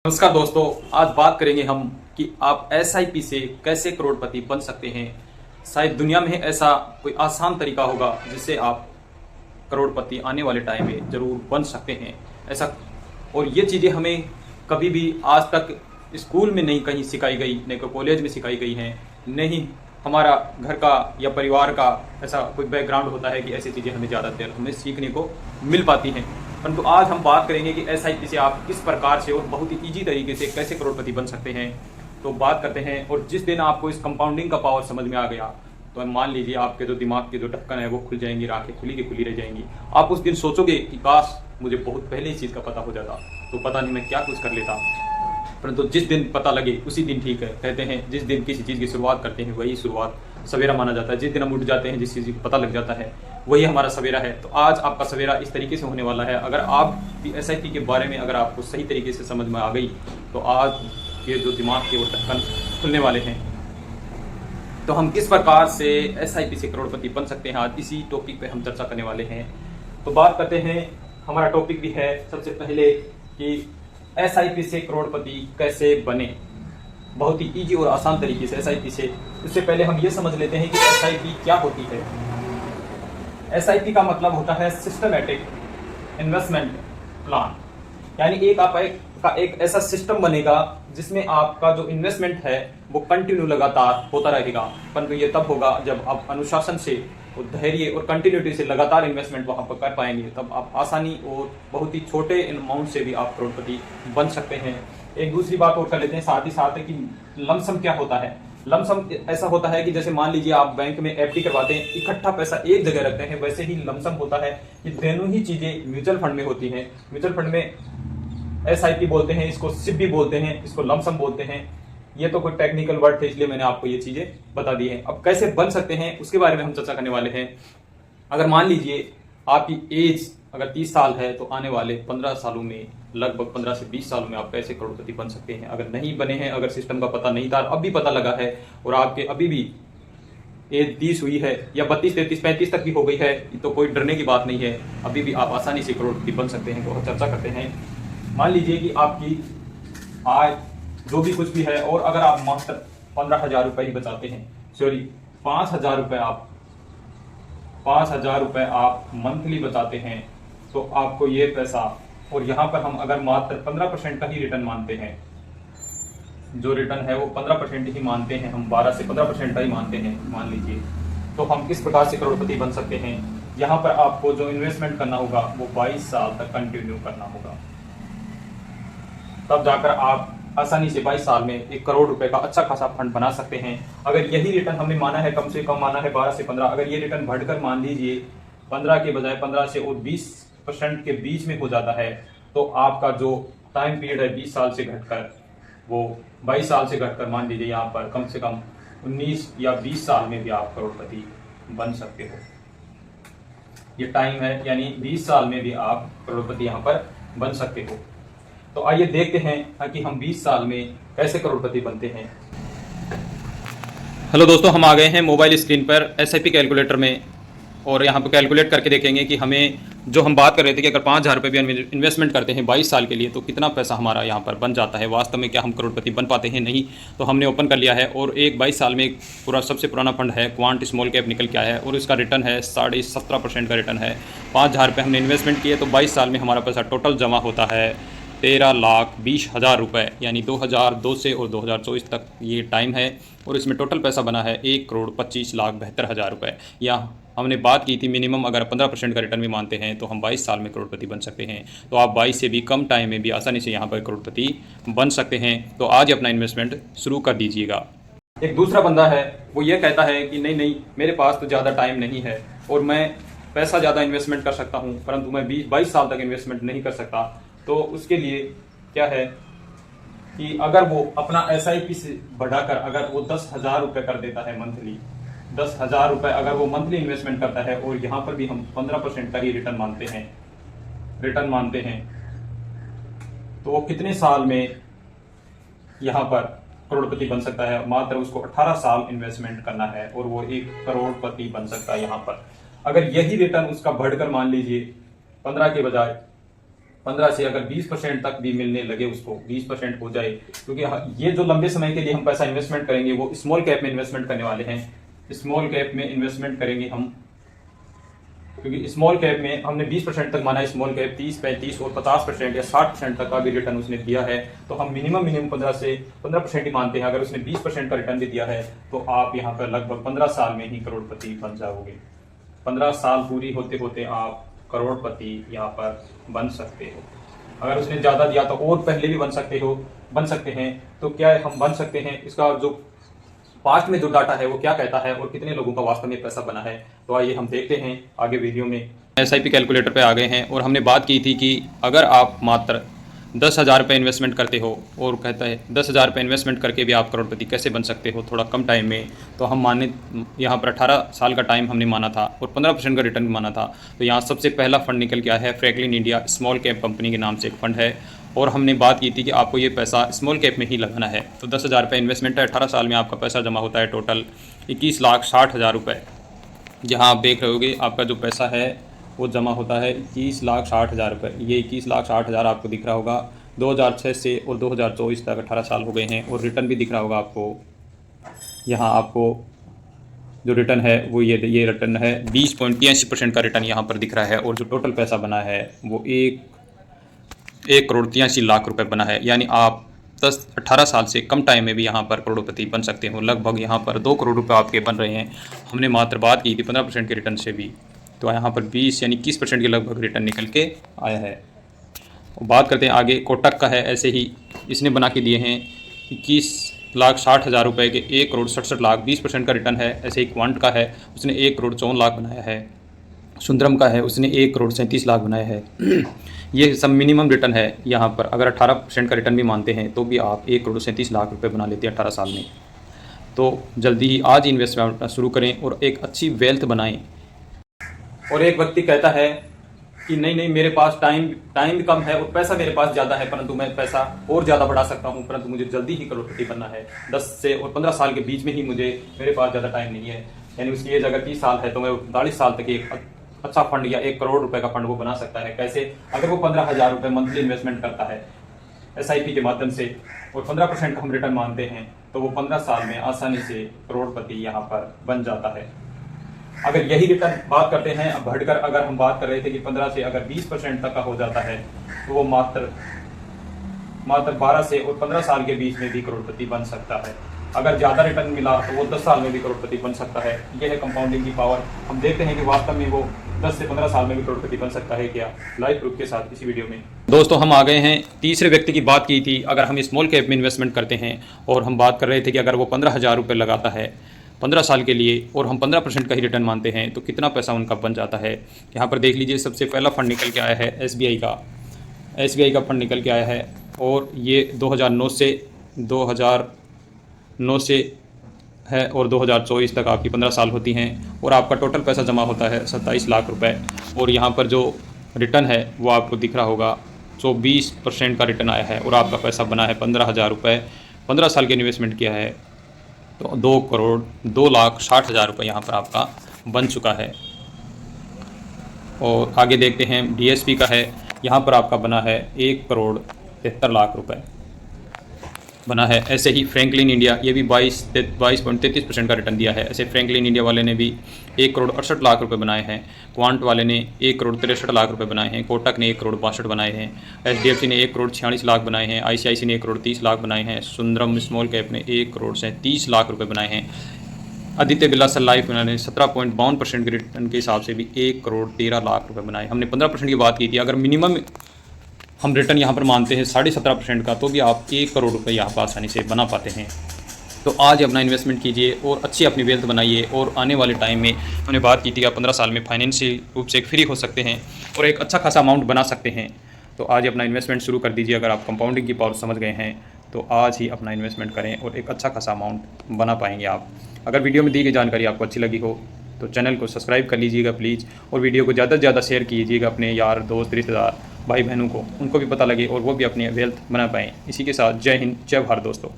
नमस्कार दोस्तों, आज बात करेंगे हम कि आप एसआईपी से कैसे करोड़पति बन सकते हैं। शायद दुनिया में ऐसा कोई आसान तरीका होगा जिससे आप करोड़पति आने वाले टाइम में ज़रूर बन सकते हैं। ऐसा और ये चीज़ें हमें कभी भी आज तक स्कूल में नहीं कहीं सिखाई गई, नहीं कोई कॉलेज में सिखाई गई हैं, नहीं हमारा घर का या परिवार का ऐसा कोई बैकग्राउंड होता है कि ऐसी चीज़ें हमें ज़्यादातर हमें सीखने को मिल पाती हैं। परंतु आज हम बात करेंगे कि एसआईपी से आप किस प्रकार से और बहुत ही ईजी तरीके से कैसे करोड़पति बन सकते हैं। तो बात करते हैं, और जिस दिन आपको इस कंपाउंडिंग का पावर समझ में आ गया तो मान लीजिए आपके जो दिमाग के जो ढक्कन है वो खुल जाएंगी, आंखें खुली की खुली रह जाएंगी। आप उस दिन सोचोगे कि काश मुझे बहुत पहले इस चीज़ का पता हो जाता तो पता नहीं मैं क्या कुछ कर लेता। परंतु जिस दिन पता लगे उसी दिन ठीक है। कहते हैं जिस दिन किसी चीज़ की शुरुआत करते हैं वही शुरुआत सवेरा माना जाता है। जिस दिन हम उठ जाते हैं, जिस चीज़ को पता लग जाता है वही हमारा सवेरा है। तो आज आपका सवेरा इस तरीके से होने वाला है। अगर आप एसआईपी के बारे में अगर आपको सही तरीके से समझ में आ गई तो आज ये जो दिमाग के वो ढक्कन खुलने वाले हैं। तो हम किस प्रकार से एसआईपी से करोड़पति बन सकते हैं, आज इसी टॉपिक पे हम चर्चा करने वाले हैं। तो बात करते हैं, हमारा टॉपिक भी है सबसे पहले कि एसआईपी से करोड़पति कैसे बने। बहुत ही इजी और आसान तरीके से एसआईपी से। इससे पहले हम ये समझ लेते हैं कि एसआईपी क्या होती है। एसआईपी का मतलब होता है सिस्टमैटिक इन्वेस्टमेंट प्लान, यानी एक ऐसा सिस्टम बनेगा जिसमें आपका जो इन्वेस्टमेंट है वो कंटिन्यू लगातार होता रहेगा। परंतु ये तब होगा जब आप अनुशासन से और धैर्य और कंटिन्यूटी से लगातार इन्वेस्टमेंट वहां पर कर पाएंगे। तब आप आसानी और बहुत ही छोटे अमाउंट से भी आप करोड़पति बन सकते हैं। एक दूसरी बात और कर लेते हैं साथ ही साथ कि लमसम क्या होता है। लमसम ऐसा होता है कि जैसे मान लीजिए आप बैंक में एफडी करवाते हैं, इकट्ठा पैसा एक जगह रखते हैं, वैसे ही लमसम होता है कि दोनों ही चीजें म्यूचुअल फंड में होती हैं। म्यूचुअल फंड में एसआईपी बोलते हैं, इसको सिप भी बोलते हैं, इसको लमसम बोलते हैं। ये तो कोई टेक्निकल वर्ड थे इसलिए मैंने आपको ये चीजें बता दी हैं। अब कैसे बन सकते हैं उसके बारे में हम चर्चा करने वाले हैं। अगर मान लीजिए आपकी एज अगर 30 साल है तो आने वाले 15 सालों में, लगभग 15 से 20 सालों में आप कैसे करोड़पति बन सकते हैं। अगर नहीं बने हैं, अगर सिस्टम का पता नहीं था, अब भी पता लगा है और आपके अभी भी एज 30 हुई है या 32, 33, 35 तक भी हो गई है, तो कोई डरने की बात नहीं है। अभी भी आप आसानी से करोड़पति बन सकते हैं। तो हम चर्चा करते हैं। मान लीजिए कि आपकी आय जो भी कुछ भी है, और अगर आप मात्र 15,000 रुपए ही बचाते हैं, सॉरी 5,000 रुपए आप मंथली बचाते हैं, तो आपको ये पैसा, और यहाँ पर हम अगर मात्र 15% का ही रिटर्न मानते हैं, जो रिटर्न है वो 15% ही मानते हैं, हम 12 से 15% का ही मानते हैं मान लीजिए, तो हम किस प्रकार से करोड़पति बन सकते हैं। यहाँ पर आपको जो इन्वेस्टमेंट करना होगा वो 22 साल तक कंटिन्यू करना होगा। तब जाकर आप आसानी से 22 साल में 1 करोड़ रुपए का अच्छा खासा फंड बना सकते हैं। अगर यही रिटर्न हमने माना है, कम से कम माना है 12 से 15, अगर ये रिटर्न बढ़कर मान लीजिए 15 के बजाय 15 से और 20% के बीच में हो जाता है, तो आपका जो टाइम पीरियड है 20 साल से घटकर वो 22 साल से घटकर मान लीजिए यहाँ पर कम से कम 19 या 20 साल में भी आप करोड़पति बन सकते हो। ये टाइम है, यानी 20 साल में भी आप करोड़पति यहाँ पर बन सकते हो। तो आइए देखते हैं कि हम 20 साल में कैसे करोड़पति बनते हैं। हेलो दोस्तों, हम आ गए हैं मोबाइल स्क्रीन पर एसआईपी कैलकुलेटर में, और यहाँ पर कैलकुलेट करके देखेंगे कि हमें जो हम बात कर रहे थे कि अगर 5,000 रुपये भी इन्वेस्टमेंट करते हैं 22 साल के लिए तो कितना पैसा हमारा यहाँ पर बन जाता है। वास्तव में क्या हम करोड़पति बन पाते हैं? नहीं। तो हमने ओपन कर लिया है, और एक 22 साल में एक पूरा सबसे पुराना फंड है क्वांट स्मॉल कैप निकल के आया है, और इसका रिटर्न है 17.5% का रिटर्न है। 5,000 रुपये हमने इन्वेस्टमेंट किए तो 22 साल में हमारा पैसा टोटल जमा होता है 13,20,000 रुपये, यानी 2002 से और 2024 तक ये टाइम है, और इसमें टोटल पैसा बना है 1,25,72,000 रुपये। या हमने बात की थी मिनिमम अगर 15% का रिटर्न भी मानते हैं तो हम 22 साल में करोड़पति बन सकते हैं। तो आप 22 से भी कम टाइम में भी आसानी से यहाँ पर करोड़पति बन सकते हैं। तो आज अपना इन्वेस्टमेंट शुरू कर दीजिएगा। एक दूसरा बंदा है, वो ये कहता है कि नहीं मेरे पास तो ज़्यादा टाइम नहीं है और मैं पैसा ज़्यादा इन्वेस्टमेंट कर सकता हूँ, परंतु मैं 22 साल तक इन्वेस्टमेंट नहीं कर सकता। तो उसके लिए क्या है कि अगर वो अपना एसआईपी से बढ़ाकर अगर वो 10,000 रुपये कर देता है मंथली, 10,000 रुपये अगर वो मंथली इन्वेस्टमेंट करता है, और यहाँ पर भी हम 15% का ही रिटर्न मानते हैं, तो वो कितने साल में यहाँ पर करोड़पति बन सकता है। मात्र उसको 18 साल इन्वेस्टमेंट करना है और वो 1 करोड़पति बन सकता है। यहाँ पर अगर यही रिटर्न उसका बढ़कर मान लीजिए 15 के बजाय 15 से अगर 20% तक भी मिलने लगे, उसको 20% हो जाए, क्योंकि ये जो लंबे समय के लिए हम पैसा इन्वेस्टमेंट करेंगे वो स्मॉल कैप में इन्वेस्टमेंट करने वाले हैं। स्मॉल कैप में इन्वेस्टमेंट करेंगे हम, क्योंकि स्मॉल कैप में हमने 20% तक माना है। स्मॉल कैप 30, 35 और 50% या 60% तक का भी रिटर्न उसने दिया है, तो हम मिनिमम 15 से 15% ही मानते हैं। अगर उसने 20% का रिटर्न भी दिया है तो आप यहाँ पर लगभग 15 साल में ही करोड़पति बन जाओगे। 15 साल पूरी होते होते आप करोड़पति यहाँ पर बन सकते हो। अगर उसने ज़्यादा दिया तो और पहले भी बन सकते हैं। तो क्या हम बन सकते हैं, इसका जो पास्ट में जो डाटा है वो क्या कहता है और कितने लोगों का वास्तव में पैसा बना है, तो आइए हम देखते हैं आगे वीडियो में। SIP कैलकुलेटर पे आ गए हैं और हमने बात की थी कि अगर आप मात्र 10,000 रुपये इन्वेस्टमेंट करते हो, और कहता है 10,000 रुपये इन्वेस्टमेंट करके भी आप करोड़पति कैसे बन सकते हो थोड़ा कम टाइम में। तो हम माने यहाँ पर 18 साल का टाइम हमने माना था और 15% का रिटर्न माना था। तो यहाँ सबसे पहला फंड निकल के आया है Franklin India small cap company के नाम से एक फंड है, और हमने बात की थी कि आपको ये पैसा स्मॉल कैप में ही लगाना है। तो 10,000 रुपये इन्वेस्टमेंट है, 18 साल में आपका पैसा जमा होता है टोटल 21,60,000 रुपये। जहाँ आप देख रहे होगे आपका जो पैसा है वो जमा होता है 21,60,000 रुपये। ये 21,60,000 आपको दिख रहा होगा। 2006 से और 2024 तक 18 साल हो गए हैं, और रिटर्न भी दिख रहा होगा आपको। यहाँ आपको जो रिटर्न है वो ये रिटर्न है 20.83% का रिटर्न यहाँ पर दिख रहा है, और जो टोटल पैसा बना है वो 1,83,00,000 रुपये बना है। यानी आप 18 साल से कम टाइम में भी यहाँ पर करोड़पति बन सकते हो। लगभग यहाँ पर 2 करोड़ रुपये आपके बन रहे हैं। हमने मात्र बात की थी 15% के रिटर्न से भी, तो यहाँ पर 20 यानी 21% के लगभग रिटर्न निकल के आया है। बात करते हैं आगे, कोटक का है। ऐसे ही इसने बना के दिए हैं 21,60,000 रुपये के 1,67,00,000, 20% का रिटर्न है। ऐसे ही क्वांट का है, उसने 1,54,00,000 बनाया है। सुंदरम का है, उसने 1,37,00,000 बनाया है। ये सब मिनिमम रिटर्न है यहाँ पर। अगर 18% का रिटर्न भी मानते हैं तो भी आप 1,37,00,000 रुपये बना लेते हैं 18 साल में। तो जल्दी ही आज इन्वेस्टमेंट शुरू करें और एक अच्छी वेल्थ बनाएं। और एक व्यक्ति कहता है कि नहीं मेरे पास टाइम कम है और पैसा मेरे पास ज़्यादा है, परंतु मैं पैसा और ज़्यादा बढ़ा सकता हूँ, परंतु मुझे जल्दी ही करोड़पति बनना है। 10 से और 15 साल के बीच में ही मेरे पास ज़्यादा टाइम नहीं है। यानी उसकी एज अगर 30 साल है तो मैं 40 साल तक एक अच्छा फंड या 1 करोड़ रुपए का फंड वो बना सकता है। कैसे? अगर वो 15,000 रुपये मंथली इन्वेस्टमेंट करता है SIP के माध्यम से और 15% हम रिटर्न मानते हैं, तो वो 15 साल में आसानी से करोड़पति यहाँ पर बन जाता है। अगर यही रिटर्न बात करते हैं, अब बढ़कर अगर हम बात कर रहे थे कि 15 से अगर 20% तक का हो जाता है, तो वो मात्र 12 से और 15 साल के बीच में भी करोड़पति बन सकता है। अगर ज़्यादा रिटर्न मिला तो वो 10 साल में भी करोड़पति बन सकता है। यह है कंपाउंडिंग की पावर। हम देखते हैं कि वास्तव में वो 10 से 15 साल में भी करोड़पति बन सकता है क्या, लाइव प्रूफ के साथ इसी वीडियो में। दोस्तों, हम आ गए हैं तीसरे व्यक्ति की बात की थी। अगर हम स्मॉल कैप में इन्वेस्टमेंट करते हैं और हम बात कर रहे थे कि अगर वो 15,000 रुपये लगाता है 15 साल के लिए और हम 15% का ही रिटर्न मानते हैं, तो कितना पैसा उनका बन जाता है। यहाँ पर देख लीजिए, सबसे पहला फंड निकल के आया है SBI का फंड निकल के आया है, और ये 2009 से है और 2024 तक आपकी 15 साल होती हैं, और आपका टोटल पैसा जमा होता है 27 लाख रुपए। और यहाँ पर जो रिटर्न है वो आपको दिख रहा होगा, 20% का रिटर्न आया है, और आपका पैसा बना है 15,000 रुपये। 15 साल के इन्वेस्टमेंट किया है तो 2,02,60,000 रुपये यहाँ पर आपका बन चुका है। और आगे देखते हैं, DSP का है। यहाँ पर आपका बना है 1,73,00,000 रुपये बना है। ऐसे ही फ्रैंकलिन इंडिया, ये भी 22.33% का रिटर्न दिया है। ऐसे फ्रैंकलिन इंडिया वाले ने भी 1,68,00,000 रुपये बनाए हैं। क्वांट वाले ने 1,63,00,000 रुपये बनाए हैं। कोटक ने 1,62,00,000 बनाए हैं। SDFC ने 1,46,00,000 बनाए हैं। ICICI ने 1,30,00,000 बनाए हैं। सुंदरम स्मॉल कैप ने 1,37,00,000 रुपये बनाए हैं। आदित्य बिरला सन लाइफ ने 17.52% के रिटर्न के हिसाब से भी 1,13,00,000 रुपये बनाए। हमने 15% की बात की थी। अगर मिनिमम हम रिटर्न यहाँ पर मानते हैं 17.5% का, तो भी आप 1 करोड़ रुपये यहाँ पर आसानी से बना पाते हैं। तो आज अपना इन्वेस्टमेंट कीजिए और अच्छी अपनी वेल्थ बनाइए, और आने वाले टाइम में हमने बात की थी कि आप 15 साल में फाइनेंशियल रूप से फ्री हो सकते हैं और एक अच्छा खासा अमाउंट बना सकते हैं। तो आज अपना इन्वेस्टमेंट शुरू कर दीजिए। अगर आप कंपाउंडिंग की पावर समझ गए हैं तो आज ही अपना इन्वेस्टमेंट करें और एक अच्छा खासा अमाउंट बना पाएंगे आप। अगर वीडियो में दी गई जानकारी आपको अच्छी लगी हो तो चैनल को सब्सक्राइब कर लीजिएगा प्लीज़, और वीडियो को ज़्यादा से ज़्यादा शेयर कीजिएगा अपने यार दोस्त रिश्तेदार भाई बहनों को, उनको भी पता लगे और वो भी अपनी वेल्थ बना पाएँ। इसी के साथ जय हिंद, जय भारत दोस्तों।